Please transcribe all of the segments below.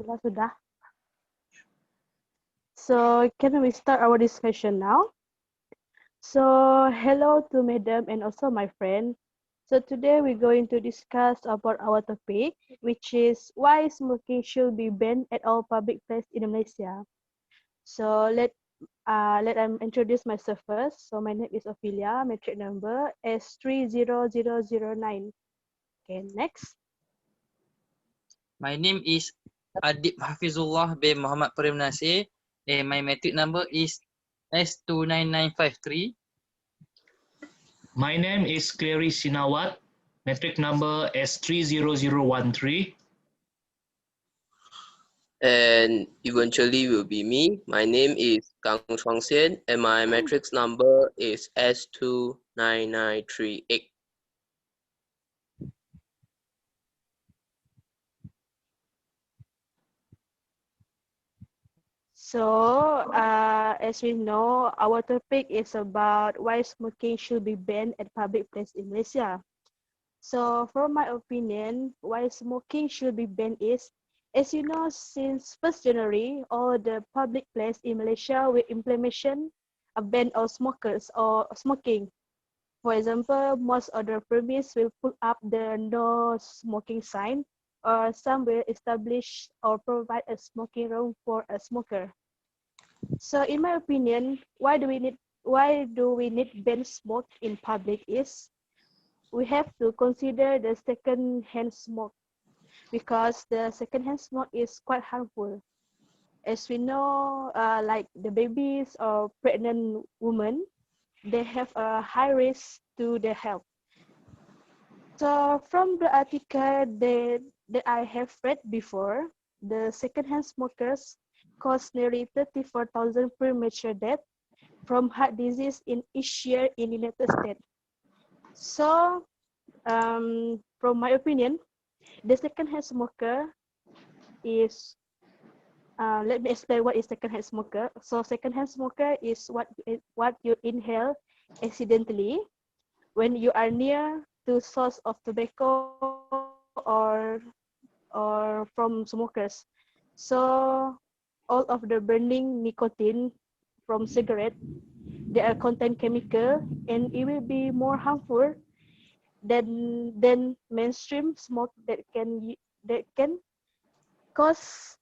Alhamdulillah sudah. So can we start our discussion now? So hello to Madam and also my friend. So today we're going to discuss about our topic, which is why smoking should be banned at all public places in Malaysia. So let introduce myself first. So my name is Ophelia, metric number S30009. Okay, next. My name is Adib Hafizullah bin Muhammad Prem Nasir and my metric number is S29953. My name is Clary Sinawat, metric number S30013. And eventually will be me. My name is Kang Chuang Xian and my matrix number is S29938. So, as we know, our topic is about why smoking should be banned at public places in Malaysia. So, from my opinion, why smoking should be banned is, as you know, since 1st January, all the public places in Malaysia will implementation a ban of smokers or smoking. For example, most of the premises will put up the no smoking sign, or some will establish or provide a smoking room for a smoker. So in my opinion, why do we need ban smoke in public is we have to consider the second-hand smoke because the second-hand smoke is quite harmful. As we know, like the babies or pregnant women, they have a high risk to their health. So from the article that I have read before, the second-hand smokers cause nearly 34,000 premature deaths from heart disease in each year in the United States. So, from my opinion, the second-hand smoker is, let me explain what is second-hand smoker. So, second-hand smoker is what you inhale accidentally when you are near to source of tobacco or from smokers. So, all of the burning nicotine from cigarette, they are contain chemical and it will be more harmful than mainstream smoke that can cause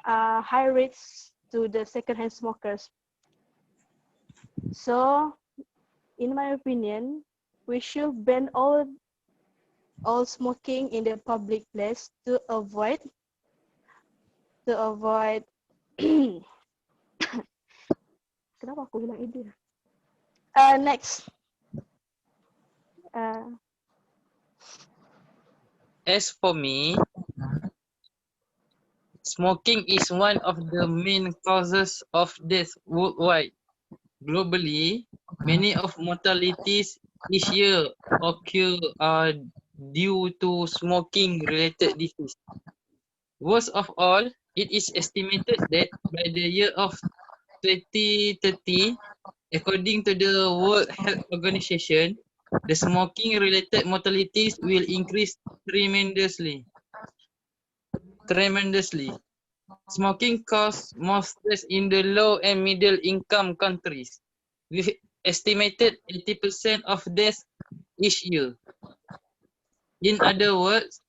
high rates to the secondhand smokers. So, in my opinion, we should ban all smoking in the public place to avoid kenapa aku hilang ide? Next. As for me, smoking is one of the main causes of death worldwide. Globally, many of mortalities each year occur due to smoking-related disease. Worst of all, it is estimated that by the year of 2030, according to the World Health Organization, the smoking-related mortalities will increase tremendously. Smoking causes more stress in the low and middle income countries, with estimated 80% of deaths each year. In other words,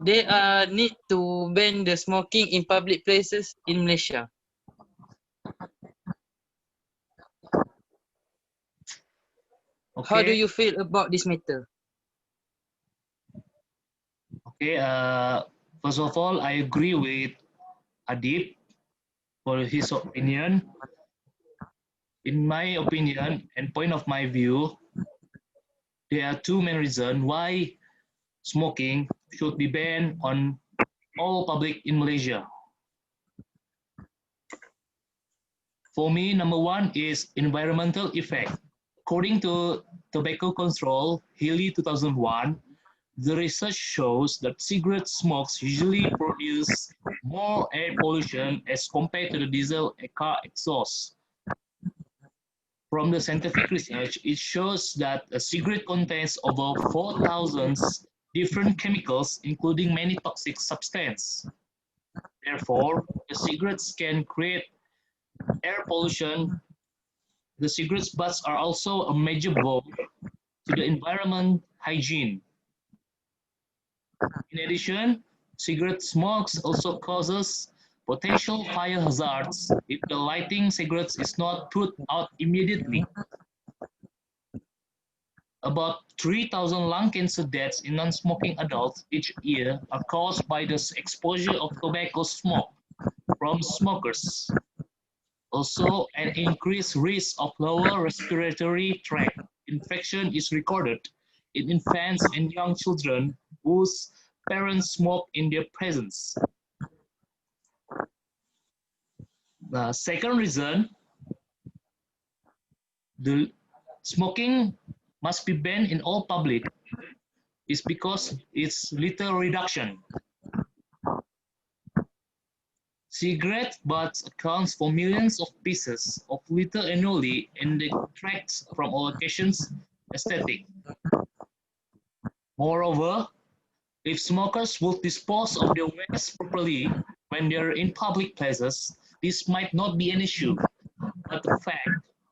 they need to ban the smoking in public places in Malaysia. Okay. How do you feel about this matter? Okay. First of all, I agree with Adib for his opinion. In my opinion and point of my view, there are two main reasons why smoking should be banned on all public in Malaysia. For me, number one is environmental effect. According to Tobacco Control, Healy 2001, the research shows that cigarette smokes usually produce more air pollution as compared to the diesel car exhaust. From the scientific research, it shows that a cigarette contains over 4,000 different chemicals, including many toxic substances. Therefore, the cigarettes can create air pollution. The cigarettes butts are also a major blow to the environment hygiene. In addition, cigarette smoke also causes potential fire hazards if the lighting cigarettes is not put out immediately. About 3,000 lung cancer deaths in non-smoking adults each year are caused by the exposure of tobacco smoke from smokers. Also, an increased risk of lower respiratory tract infection is recorded in infants and young children whose parents smoke in their presence. The second reason, the smoking must be banned in all public, is because it's litter reduction. Cigarette butts accounts for millions of pieces of litter annually and detracts from our location's aesthetic. Moreover, if smokers would dispose of their waste properly when they're in public places, this might not be an issue. But the fact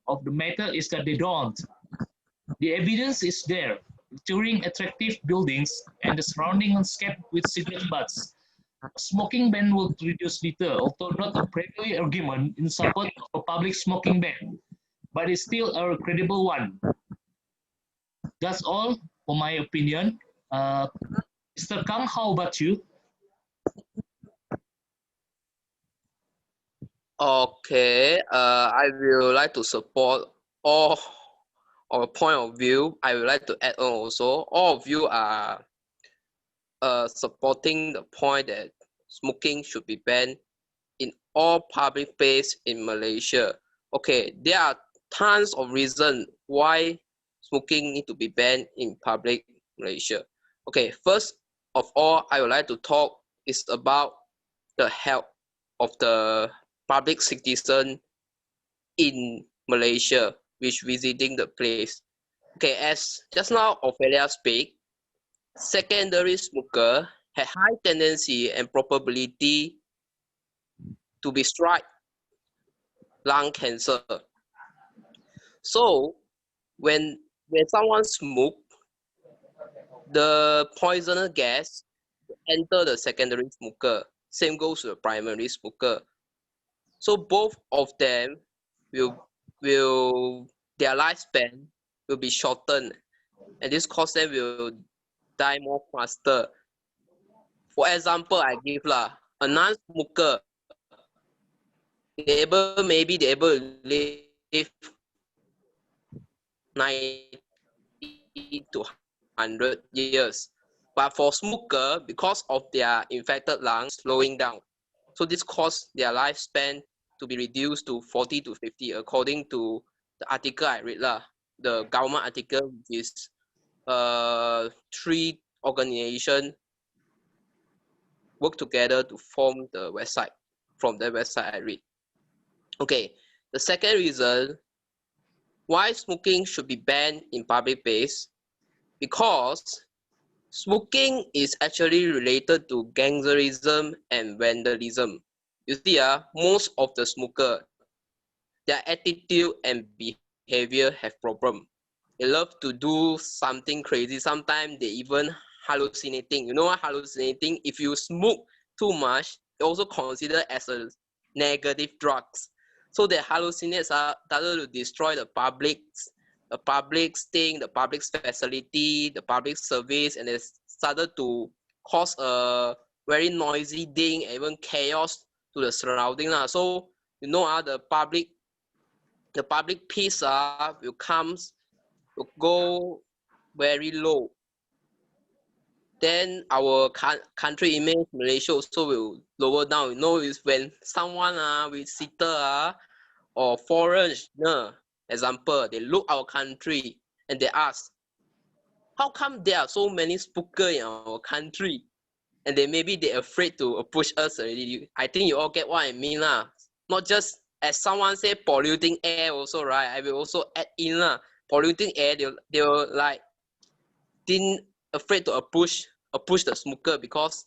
of the matter is that they don't. The evidence is there. Touring attractive buildings and the surrounding landscape with cigarette butts. A smoking ban will reduce litter, although not a primary argument in support of a public smoking ban, but it's still a credible one. That's all for my opinion. Mr. Kang, how about you? Okay, I will like to support all our point of view. I would like to add on also. All of you are supporting the point that smoking should be banned in all public places in Malaysia. Okay, there are tons of reasons why smoking need to be banned in public Malaysia. Okay, first of all, I would like to talk is about the health of the public citizen in Malaysia which visiting the place. Okay, as just now Ophelia speak, secondary smoker have high tendency and probability to be strike lung cancer. So when someone smoke, the poisonous gas enter the secondary smoker. Same goes to the primary smoker. So both of them will their lifespan will be shortened, and this cause them will die more faster. For example, I give a non-smoker, maybe they able to live 90 to 100 years. But for smoker, because of their infected lungs slowing down, so this caused their lifespan to be reduced to 40 to 50, according to the article I read the government article, which is 3 organizations work together to form the website. From the website I read. Okay, the second reason why smoking should be banned in public place, because smoking is actually related to gangsterism and vandalism. You see, most of the smoker, their attitude and behavior have problem. They love to do something crazy. Sometimes they even hallucinating. You know what hallucinating? If you smoke too much, it also considered as a negative drugs. So the hallucinates are started to destroy the public thing, the public facility, the public service, and it started to cause a very noisy thing, even chaos to the surrounding. So you know the public peace will go very low. Then our country image, Malaysia also will lower down. You know, is when someone visitor or foreigner, example, they look our country and they ask, how come there are so many smokers in our country? And they maybe they're afraid to approach us already. I think you all get what I mean Not just as someone say polluting air also, right? I will also add in polluting air. They will didn't afraid to approach the smoker because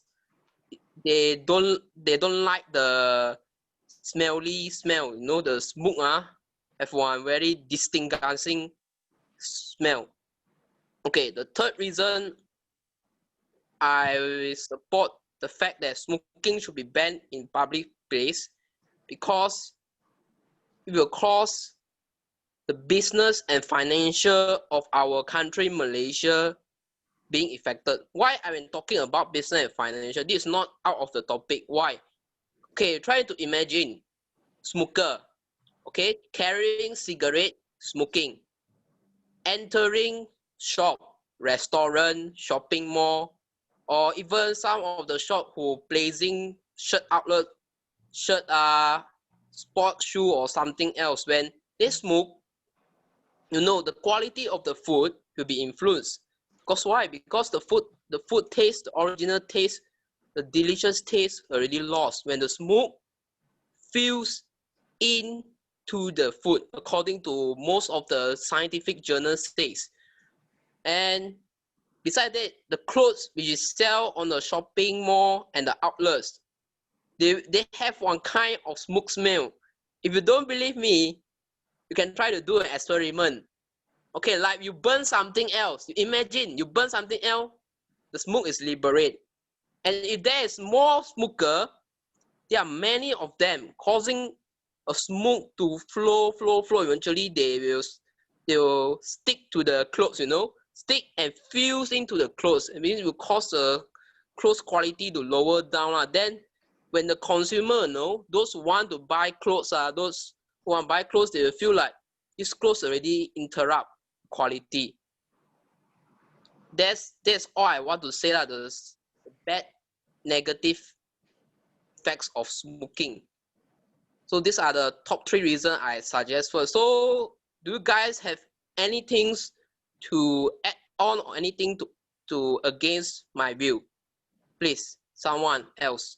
they don't like the smelly smell. You know, the smoke have one very distinguishing smell. Okay, the third reason I support the fact that smoking should be banned in public place because it will cause the business and financial of our country, Malaysia, being affected. Why I'm talking about business and financial? This is not out of the topic. Why? Okay, try to imagine smoker, okay, carrying cigarette, smoking, entering shop, restaurant, shopping mall, or even some of the shop who placing shirt outlet, shirt sport shoe or something else. When they smoke, you know, the quality of the food will be influenced. Because why? Because the food taste, the original taste, the delicious taste already lost when the smoke fills into the food, according to most of the scientific journals says. And besides that, the clothes which is sell on the shopping mall and the outlets, they have one kind of smoke smell. If you don't believe me, you can try to do an experiment. Okay, like you burn something else. You imagine you burn something else, the smoke is liberated. And if there is more smoker, there are many of them causing a smoke to flow. Eventually, they will stick to the clothes, you know, stick and fuse into the clothes. It means it will cause the clothes quality to lower down. Then when the consumer, you know, those who want to buy clothes, those who want to buy clothes, they will feel like this clothes already interrupt quality. That's all I want to say. The bad negative effects of smoking. So these are the top 3 reasons I suggest first. So do you guys have anything to add on or anything to against my view? Please, someone else.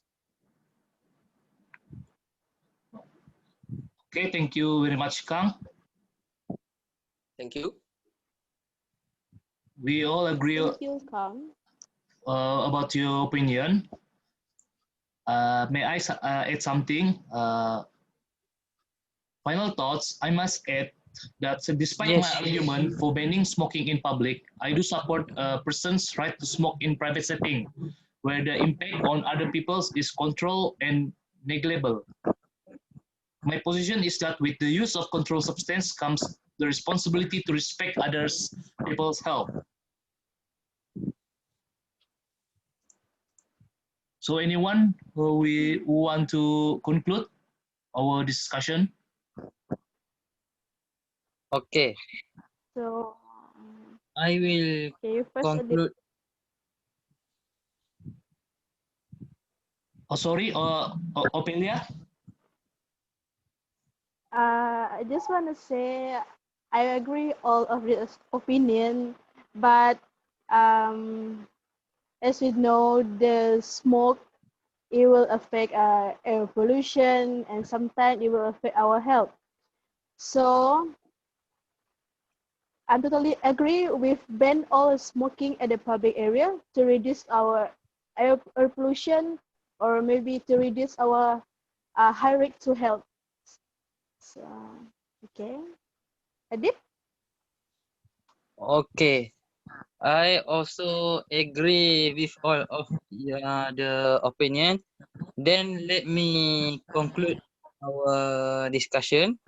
Okay, thank you very much, Kang. Thank you. We all agree Thank you, Kang. about your opinion. May I add something? Final thoughts, I must add that despite my Yes. argument for banning smoking in public, I do support a person's right to smoke in private setting, where the impact on other people is controlled and negligible. My position is that with the use of controlled substance comes the responsibility to respect others' people's health. So anyone who want to conclude our discussion? Okay, So, I will okay, first, conclude. Oh, sorry, Opelia? I just want to say I agree all of this opinion, but as we know, the smoke, it will affect air pollution, and sometimes it will affect our health. So I totally agree with ban all smoking at the public area to reduce our air pollution, or maybe to reduce our high risk to health. So, okay. Adip? Okay, I also agree with all of the opinion. Then let me conclude our discussion.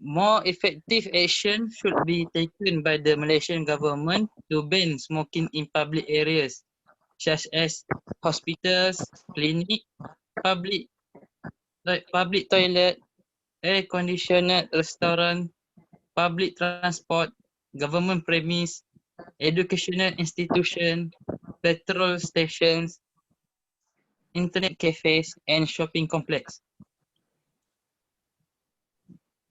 More effective action should be taken by the Malaysian government to ban smoking in public areas such as hospitals, clinic, public toilet, air-conditioned restaurant, public transport, government premise, educational institution, petrol stations, internet cafes, and shopping complex.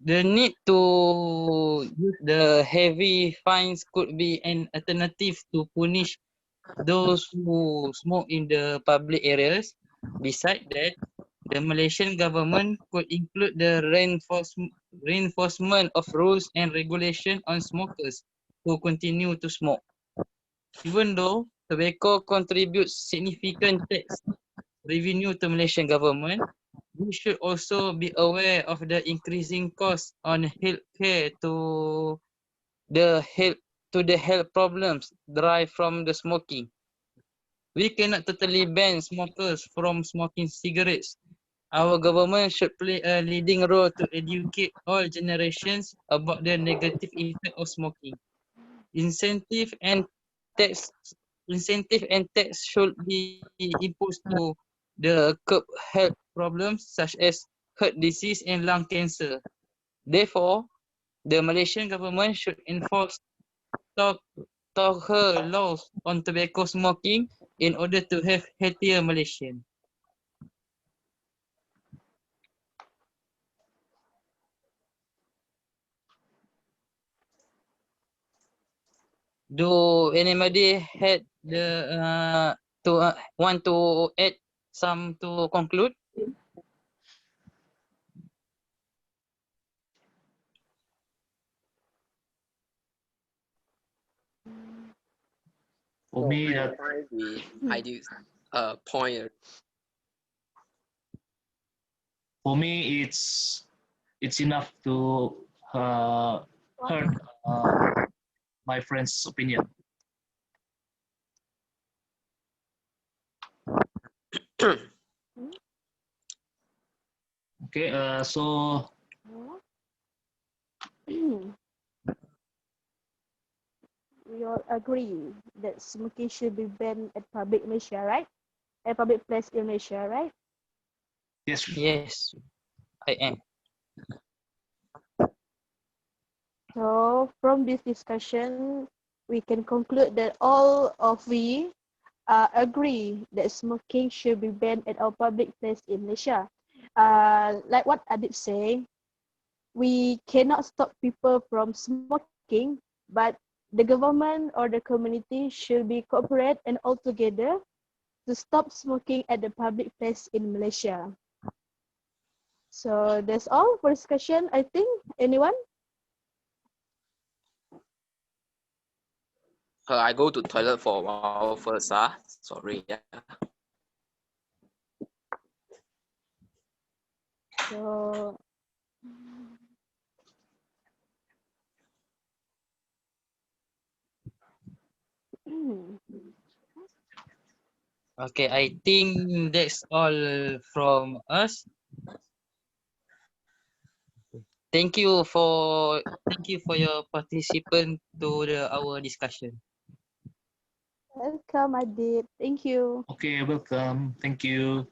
The need to use the heavy fines could be an alternative to punish those who smoke in the public areas. Besides that, the Malaysian government could include the reinforcement of rules and regulation on smokers who continue to smoke. Even though tobacco contributes significant tax revenue to Malaysian government. We should also be aware of the increasing cost on healthcare to the health problems derived from the smoking. We cannot totally ban smokers from smoking cigarettes. Our government should play a leading role to educate all generations about the negative effect of smoking. Incentive and tax should be imposed to the curb health problems such as heart disease and lung cancer. Therefore, the Malaysian government should enforce tougher laws on tobacco smoking in order to have healthier Malaysian. Do anybody had the want to add some to conclude? For me, that Heidi's point. for me, it's enough to heard my friend's opinion. Okay, so We all agree that smoking should be banned at public Malaysia, right? At public place in Malaysia, right? yes, Yes, I am. So from this discussion, we can conclude that all of we agree that smoking should be banned at our public place in Malaysia. Like what Adit say, we cannot stop people from smoking, but the government or the community should be cooperate and all together to stop smoking at the public place in Malaysia. So that's all for discussion, I think. Anyone? I go to toilet for a while first. Sorry. Yeah. So Okay, I think that's all from us. Thank you for your participant to our discussion. welcome, Adit. Thank you. okay, welcome. Thank you.